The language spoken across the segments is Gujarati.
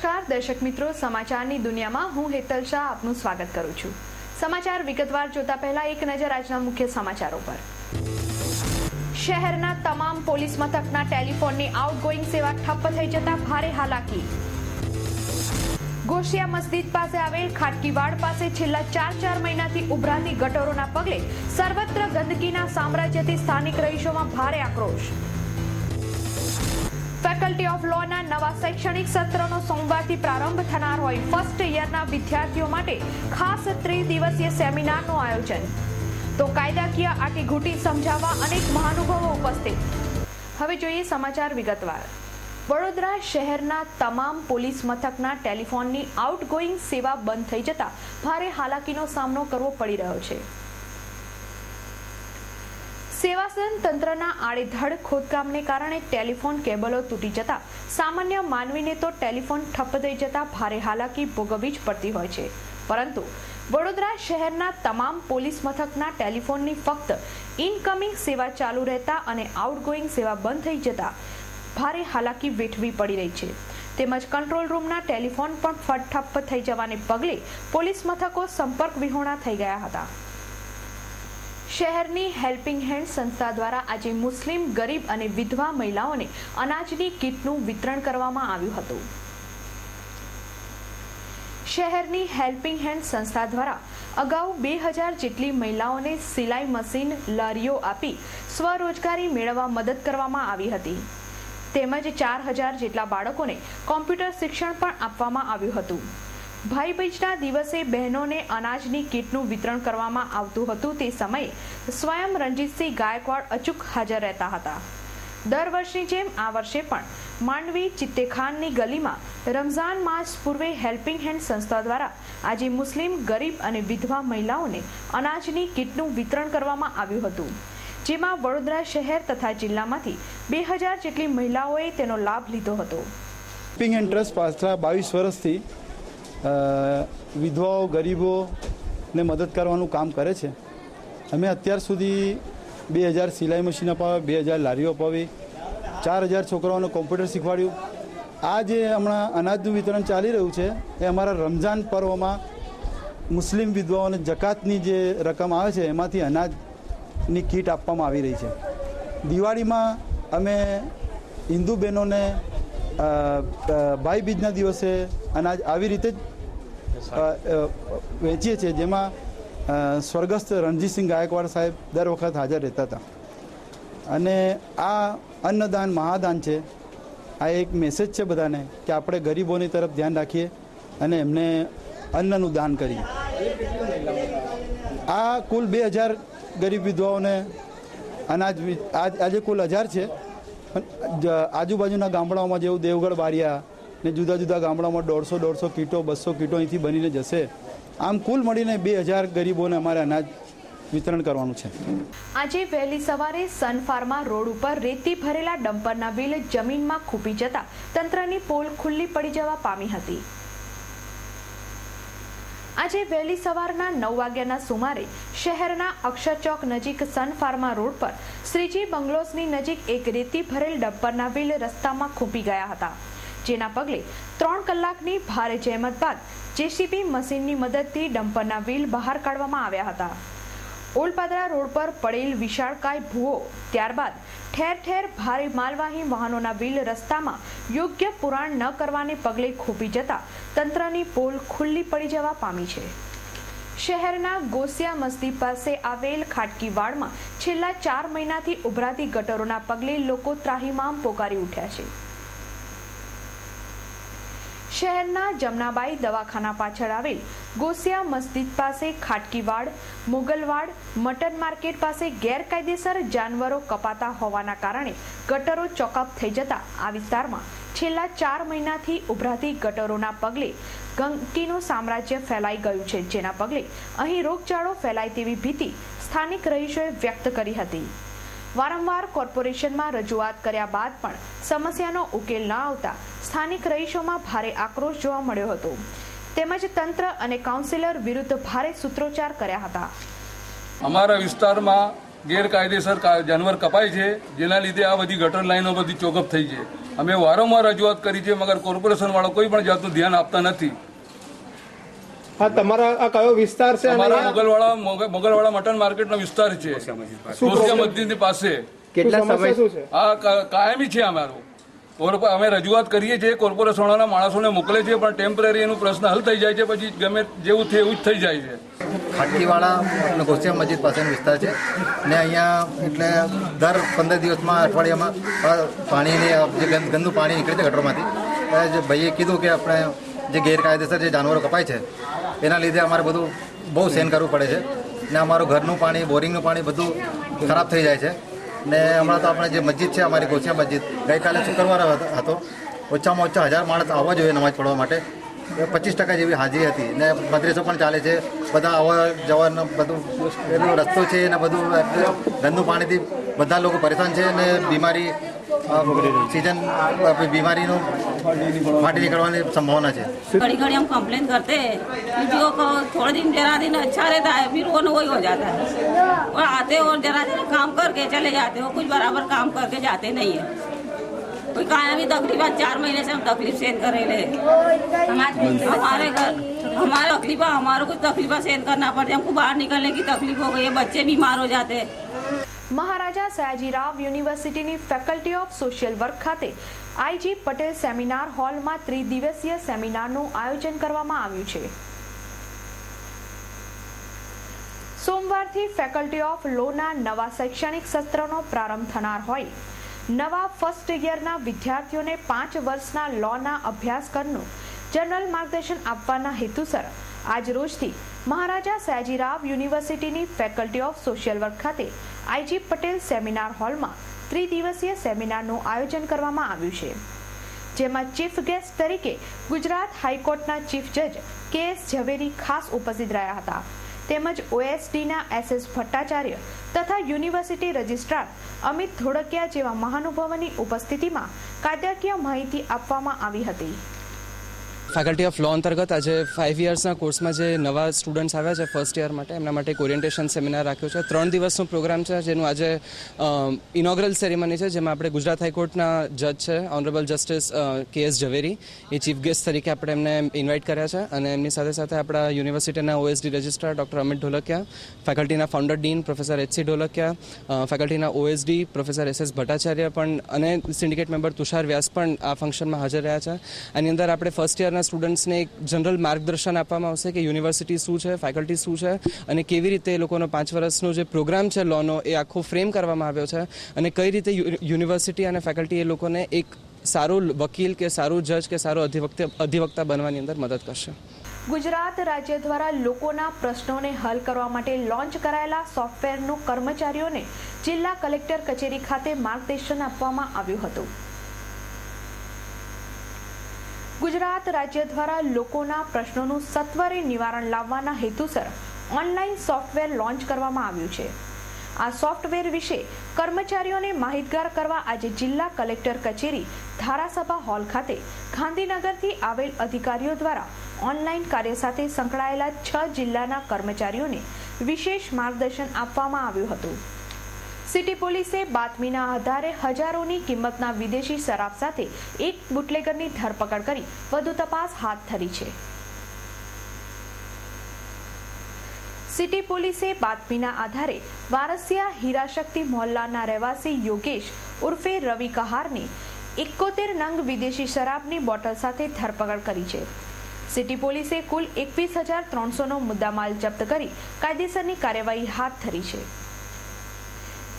નમસ્કાર દર્શક મિત્રો, સમાચારની દુનિયામાં હું હેતલ શાહ આપનું સ્વાગત કરું છું। સમાચાર વિગતવાર જોતા પહેલા એક નજર આજના મુખ્ય સમાચારો પર। શહેરના તમામ પોલીસ મથકના ટેલિફોનની આઉટગોઈંગ સેવા ઠપ્પ થઈ જતા ભારે હાલાકી। ગોશિયા મસ્જિદ પાસે આવેલ ખાટકીવાડ પાસે છેલ્લા 4 મહિનાથી ઉભરાતી ગટરોના પગલે સર્વત્ર ગંદકીના સામ્રાજ્યથી સ્થાનિક રહીશોમાં ભારે આક્રોશ। ફેકલ્ટી ઓફ લોના નવા શૈક્ષણિક સત્રનો સોમવારથી પ્રારંભ થનાર હોય ફર્સ્ટ યરના વિદ્યાર્થીઓ માટે ખાસ 3 દિવસીય સેમિનારનું આયોજન। તો કાયદાકીય આટીઘૂટી સમજાવવા અનેક મહાનુભાવો ઉપસ્થિત। હવે જોઈએ સમાચાર વિગતવાર। વડોદરા શહેરના તમામ પોલીસ મથકના ટેલિફોનની આઉટગોઈંગ સેવા બંધ થઈ જતા ભારે હાલાકીનો સામનો કરવો પડી રહ્યો છે। સેવાસન તંત્રના આડેધડ ખોદકામને કારણે ટેલિફોન કેબલો તૂટી જતા સામાન્ય માનવીને તો ટેલિફોન ઠપ્પ થઈ જતા ભારે હાલાકી ભોગવવી જ પડતી હોય છે, પરંતુ વડોદરા શહેરના તમામ પોલીસ મથકના ટેલિફોનની ફક્ત ઇનકમિંગ સેવા ચાલુ રહેતા અને આઉટગોઈંગ સેવા બંધ થઈ જતા ભારે હાલાકી વેઠવી પડી રહી છે। તેમજ કંટ્રોલ રૂમના ટેલિફોન પણ ઠપ્પ થઈ જવાને પગલે પોલીસ મથકો સંપર્ક વિહોણા થઈ ગયા હતા। શહેરની હેલ્પિંગ હેન્ડ સંસ્થા દ્વારા આજે મુસ્લિમ ગરીબ અને વિધવા મહિલાઓને અનાજની કીટનું વિતરણ કરવામાં આવ્યું હતું। શહેરની હેલ્પિંગ હેન્ડ સંસ્થા દ્વારા અગાઉ 2000 જેટલી મહિલાઓને સિલાઈ મશીન લારીઓ આપી સ્વરોજગારી મેળવવા મદદ કરવામાં આવી હતી। તેમજ 4000 જેટલા બાળકોને કોમ્પ્યુટર શિક્ષણ પણ આપવામાં આવ્યું હતું। ભાઈ બીજના દિવસે બહેનોને અનાજની કીટનું વિતરણ કરવામાં આવતું હતું તે સમયે સ્વયં રણજીતસિંહ ગાયકવાડ અચૂક હાજર રહેતા હતા। દર વર્ષની જેમ આ વર્ષે પણ માંડવી ચિત્તેખાનની ગલીમાં રમઝાન માસ પૂર્વે હેલ્પિંગ હેન્ડ સંસ્થા દ્વારા આજે મુસ્લિમ ગરીબ અને વિધવા મહિલાઓને અનાજની કીટનું વિતરણ કરવામાં આવ્યું હતું, જેમાં વડોદરા શહેર તથા જિલ્લામાંથી 2000 જેટલી મહિલાઓએ તેનો લાભ લીધો હતો। હેલ્પિંગ હેન્ડ ટ્રસ્ટ પાછલા 22 વર્ષથી વિધવાઓ ગરીબોને મદદ કરવાનું કામ કરે છે। અમે અત્યાર સુધી 2000 સિલાઈ મશીન અપાવી, 2000 લારીઓ અપાવી, 4000 છોકરાઓને કોમ્પ્યુટર શીખવાડ્યું। આ જે હમણાં અનાજનું વિતરણ ચાલી રહ્યું છે એ અમારા રમઝાન પર્વમાં મુસ્લિમ વિધવાઓને જકાતની જે રકમ આવે છે એમાંથી અનાજની કીટ આપવામાં આવી રહી છે। દિવાળીમાં અમે હિન્દુ બહેનોને ભાઈ બીજના દિવસે અનાજ આવી રીતે જ વેચીએ છીએ, જેમાં સ્વર્ગસ્થ રણજીતસિંહ ગાયકવાડ સાહેબ દર વખત હાજર રહેતા હતા। અને આ અન્નદાન મહાદાન છે। આ એક મેસેજ છે બધાને કે આપણે ગરીબોની તરફ ધ્યાન રાખીએ અને એમને અન્નનું દાન કરીએ। આ કુલ 2000 ગરીબ વિધવાઓને અનાજ આજે કુલ 1000 છે, આજુબાજુના ગામડાઓમાં જેવું દેવગઢ બારિયા ને જુદા જુદા ગામડાઓમાં 150 કીટો 200 કીટો અહીંથી બનીને જશે। આમ કુલ મળીને 2000 ગરીબોને અમારે અનાજ વિતરણ કરવાનું છે। આજે વહેલી સવારે સન ફાર્મા રોડ ઉપર રેતી ભરેલા ડમ્પરના વ્હીલ જમીનમાં ખૂંપી જતા તંત્રની પોલ ખુલ્લી પડી જવા પામી હતી। આજે વહેલી સવારના 9 વાગ્યાના સુમારે શહેરના અક્ષર ચોક નજીક સન ફાર્મા રોડ પર શ્રીજી બંગલોઝની નજીક એક રેતી ભરેલ ડમ્પરના વ્હીલ રસ્તામાં ખૂંપી ગયા હતા, જેના પગલે 3 કલાકની ભારે જહેમત બાદ જેસીબી મશીનની મદદથી ડમ્પરના વ્હીલ બહાર કાઢવામાં આવ્યા હતા। ઓલપાદરા રોડ પર પડેલ વિશાળકાય ભૂવો, ત્યારબાદ ઠેર ઠેર ભારે માલવાહી વાહનોના વ્હીલ રસ્તામાં યોગ્ય પુરાણ ન કરવાને પગલે ખૂંપી જતા તંત્રની પોલ ખુલ્લી પડી જવા પામી છે। શહેરના ગોશિયા મસ્જિદ પાસે આવેલ ખાટકીવાડમાં છેલ્લા 4 મહિનાથી ઉભરાતી ગટરોના પગલે લોકો ત્રાહિમામ પોકારી ઉઠ્યા છે। શહેરના જમનાબાઈ દવાખાના પાછળ આવેલ ગોશિયા મસ્જિદ પાસે ખાટકીવાડ, મુગલવાડ, મટન માર્કેટ પાસે ગેરકાયદેસર જાનવરો કપાતા હોવાના કારણે ગટરો ચોકઅપ થઈ જતા આ વિસ્તારમાં છેલ્લા 4 મહિનાથી ઉભરાતી ગટરોના પગલે ગંદકીનું સામ્રાજ્ય ફેલાઈ ગયું છે, જેના પગલે અહીં રોગચાળો ફેલાય તેવી ભીતિ સ્થાનિક રહીશોએ વ્યક્ત કરી હતી। વારંવાર કોર્પોરેશનમાં રજૂઆત કર્યા બાદ પણ સમસ્યાનો ઉકેલ ન આવતા સ્થાનિક રહીશોમાં ભારે આક્રોશ જોવા મળ્યો હતો, તેમજ તંત્ર અને કાઉન્સિલર વિરુદ્ધ ભારે સૂત્રોચ્ચાર કર્યા હતા। અમારા વિસ્તારમાં ગેરકાયદેસર જાનવર કપાય છે, જેના લીધે આ બધી ગટર લાઈનો બધી ચોકઅપ થઈ છે. અમે વારંવાર રજૂઆત કરી છે, મગર કોર્પોરેશનવાળા કોઈ પણ જાતનું ધ્યાન આપતા નથી. હા, તમારા આ કયો વિસ્તાર છે? અમારા મોગલવાડા મટન માર્કેટનો વિસ્તાર છે, કોસિયા મસ્જિદની પાસે. કેટલા સમય શું છે? આ કાયમી છે અમારું. અમે રજૂઆત કરીએ છીએ, કોર્પોરેશનવાળા માણસોને મોકલે છે, પણ ટેમ્પરરી એનું પ્રશ્ન હલ થઈ જાય છે, પછી ગમે જેવું થયું એવું જ થઈ જાય છે. ખાટકીવાળા ગોસિયા મસ્જિદ પાસેનો વિસ્તાર છે ને અહીંયા એટલે દર 15 દિવસમાં અઠવાડિયામાં પાણીની જે ગંદુ પાણી નીકળે છે ગટરમાંથી. જે ભાઈએ કીધું કે આપણે જે ગેરકાયદેસર જે જાનવરો કપાય છે એના લીધે અમારે બધું બહુ સહન કરવું પડે છે ને અમારું ઘરનું પાણી, બોરિંગનું પાણી બધું ખરાબ થઈ જાય છે. ને હમણાં તો આપણે જે મસ્જિદ છે અમારી ગોસિયા મસ્જિદ, ગઈકાલે શુક્રવાર હતો, ઓછામાં ઓછા 1000 માણસ આવવા જોઈએ નમાજ પઢવા માટે. 25% જેવી હાજરી હતી ને મદ્રેસો પણ ચાલે છે. બધા આવવા જવાનું બધું પેલું રસ્તો છે ને બધું ગંદુ પાણીથી બધા લોકો પરેશાન છે ને બીમારી सीजन बीमारी नो फाटी निकलवाने की संभावना है. घड़ी घड़ी हम कंप्लेन करते हैं, जो थोड़े दिन जरा दिन अच्छा रहता है, फिर वो वही हो जाता है. और आते और जरा दिन काम करके चले जाते हो, कुछ बराबर काम करके जाते नहीं है. कोई काया भी तकलीफ 4 महीने से हम तकलीफ सहन कर रहे हैं. हमारे घर हमारे तकलीफा हमारे कुछ तकलीफा सहन करना पड़ता है. हमको बाहर निकलने की तकलीफ हो गई है, बच्चे बीमार हो जाते हैं. મહારાજા સયાજીરાવ યુનિવર્સિટીની ફેકલ્ટી ઓફ સોશિયલ વર્ક ખાતે આઈજી પટેલ સેમિનાર હોલમાં ત્રિદિવસીય સેમિનારનું આયોજન કરવામાં આવ્યું છે. સોમવારથી ફેકલ્ટી ઓફ લોના નવા શૈક્ષણિક સત્રનો પ્રારંભ થનાર હોય નવા ફર્સ્ટ યરના વિદ્યાર્થીઓને 5 વર્ષના લોના અભ્યાસક્રમનું જનરલ માર્ગદર્શન આપવાના હેતુસર આજ રોજથી મહારાજા સયાજીરાવ યુનિવર્સિટીની ફેકલ્ટી ઓફ સોશિયલ વર્ક ખાતે આઈજી પટેલ સેમિનાર હોલમાં ત્રિદિવસીય સેમિનારનું આયોજન કરવામાં આવ્યું છે, જેમાં ચીફ ગેસ્ટ તરીકે ગુજરાત હાઈકોર્ટના ચીફ જજ કે.એસ. ઝવેરી ખાસ ઉપસ્થિત રહ્યા હતા, તેમજ ઓએસડીના એસ.એસ. ભટ્ટાચાર્ય તથા યુનિવર્સિટી રજિસ્ટ્રાર અમિત ધોળકિયા જેવા મહાનુભાવોની ઉપસ્થિતિમાં કાયદાકીય માહિતી આપવામાં આવી હતી. ફેકલ્ટી ઓફ લો અંતર્ગત આજે 5 યર્સના કોર્સમાં જે નવા સ્ટુડન્ટ્સ આવ્યા છે ફર્સ્ટ યર માટે, એમના માટે એક ઓરિએન્ટેશન સેમિનાર રાખ્યો છે. 3 દિવસનો પ્રોગ્રામ છે, જેનું આજે ઇનોગ્રલ સેરેમની છે, જેમાં આપણે ગુજરાત હાઈકોર્ટના જજ છે ઓનરેબલ જસ્ટિસ કે.એસ. ઝવેરી એ ચીફ ગેસ્ટ તરીકે આપણે એમને ઇન્વાઇટ કર્યા છે, અને એમની સાથે સાથે આપણા યુનિવર્સિટીના OSD registrar doctor Amit Dholakia, ફેકલ્ટીના founder dean professor H C. Dholakia, ફેકલ્ટીના ઓએસડી પ્રોફેસર એસ.એસ. ભટ્ટાચાર્ય પણ અને સિન્ડિકેટ મેમ્બર તુષાર વ્યાસ પણ આ ફંક્શનમાં હાજર રહ્યા છે. આની અંદર આપણે ફર્સ્ટ યરના સ્ટુડન્ટ્સને એક જનરલ માર્ગદર્શન આપવામાં આવશે કે યુનિવર્સિટી શું છે, ફેકલ્ટી શું છે, અને કેવી રીતે એ લોકોનો 5 વર્ષનો જે પ્રોગ્રામ છે લોનો એ આખો ફ્રેમ કરવામાં આવ્યો છે, અને કઈ રીતે યુનિવર્સિટી અને ફેકલ્ટી એ લોકોને એક સારો વકીલ કે સારું જજ કે સારો અધિવક્તા બનવાની અંદર મદદ કરશે. ગુજરાત રાજ્ય દ્વારા લોકોના પ્રશ્નોને હલ કરવા માટે લોન્ચ કરાયેલા સોફ્ટવેરનું કર્મચારીઓને જિલ્લા કલેક્ટર કચેરી ખાતે માર્ગદર્શન આપવામાં આવ્યું હતું. ગુજરાત રાજ્ય દ્વારા લોકોના પ્રશ્નોનું સત્વરે નિવારણ લાવવાના હેતુસર ઓનલાઈન સોફ્ટવેર લોન્ચ કરવામાં આવ્યું છે. આ સોફ્ટવેર વિશે કર્મચારીઓને માહિતગાર કરવા આજે જિલ્લા કલેક્ટર કચેરી ધારાસભા હોલ ખાતે ગાંધીનગરથી આવેલ અધિકારીઓ દ્વારા ઓનલાઈન કાર્ય સાથે સંકળાયેલા 6 જિલ્લાના કર્મચારીઓને વિશેષ માર્ગદર્શન આપવામાં આવ્યું હતું. સિટી પોલીસે બાતમીના આધારે હજારોની કિંમતના વિદેશી શરાબ સાથે એક બુટલેગરની ધરપકડ કરી વધુ તપાસ હાથ ધરી છે. સિટી પોલીસે બાતમીના આધારે વારસિયા હીરાશક્તિ મોહલ્લાના રહેવાસી યોગેશ ઉર્ફે રવિ કહારને 71 નંગ વિદેશી શરાબની બોટલ સાથે ધરપકડ કરી છે. સિટી પોલીસે કુલ 21,300નો મુદ્દામાલ જપ્ત કરી કાયદેસરની કાર્યવાહી હાથ ધરી છે.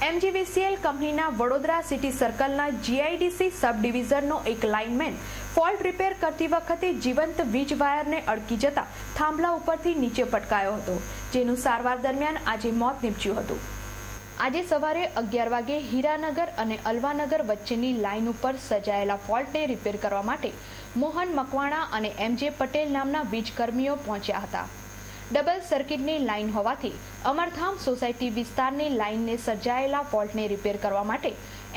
MGVCL કંપનીના વડોદરા સિટી સર્કલના GIDC સબ ડિવિઝનનો એક લાઇનમેન ફોલ્ટ રિપેર કરતી વખતે જીવંત વીજ વાયરને અડકી જતા થાંભલા ઉપરથી નીચે પટકાયો હતો, જેનું સારવાર દરમિયાન આજે મોત નીપજ્યું હતું. આજે સવારે 11 વાગે હીરાનગર અને અલવાનગર વચ્ચેની લાઇન ઉપર સર્જાયેલા ફોલ્ટને રિપેર કરવા માટે મોહન મકવાણા અને MJ પટેલ નામના વીજકર્મીઓ પહોંચ્યા હતા. ડબલ સર્કિટની લાઇન હોવાથી અમરધામ સોસાયટી વિસ્તારની લાઇનને સર્જાયેલા ફોલ્ટને રિપેર કરવા માટે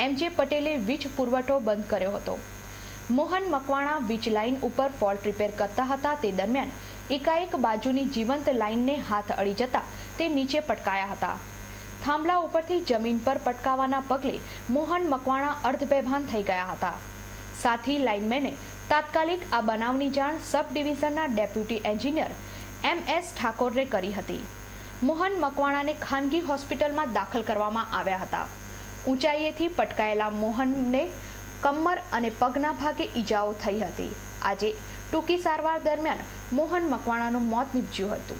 MJ પટેલે વીજ પુરવઠો બંધ કર્યો હતો. મોહન મકવાણા વીજ લાઇન ઉપર ફોલ્ટ રિપેર કરતા હતા તે દરમિયાન એકાએક બાજુની જીવંત લાઇનને હાથ અડી જતા તે નીચે પટકાયા હતા. થાંભલા ઉપરથી જમીન પર પટકાવાના પગલે મોહન મકવાણા અર્ધબેભાન થઈ ગયા હતા. સાથી લાઇનમેને તાત્કાલિક આ બનાવની જાણ સબ ડિવિઝનના ડેપ્યુટી એન્જિનિયર MS ઠાકોરને કરી હતી. મોહન મકવાણાને ખાનગી હોસ્પિટલમાં દાખલ કરવામાં આવ્યા હતા. ઊંચાઈએથી પટકાયેલા મોહનને કમર અને પગના ભાગે ઈજાઓ થઈ હતી. આજે ટૂંકી સારવાર દરમિયાન મોહન મકવાણાનું મોત નીપજ્યું હતું.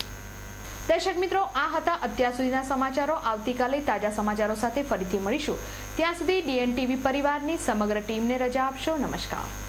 દર્શક મિત્રો, આ હતા અત્યાર સુધીના સમાચારો. આવતીકાલે તાજા સમાચારો સાથે ફરીથી મળીશું. ત્યાં સુધી DN TV પરિવારની સમગ્ર ટીમને રજા આપશો. નમસ્કાર.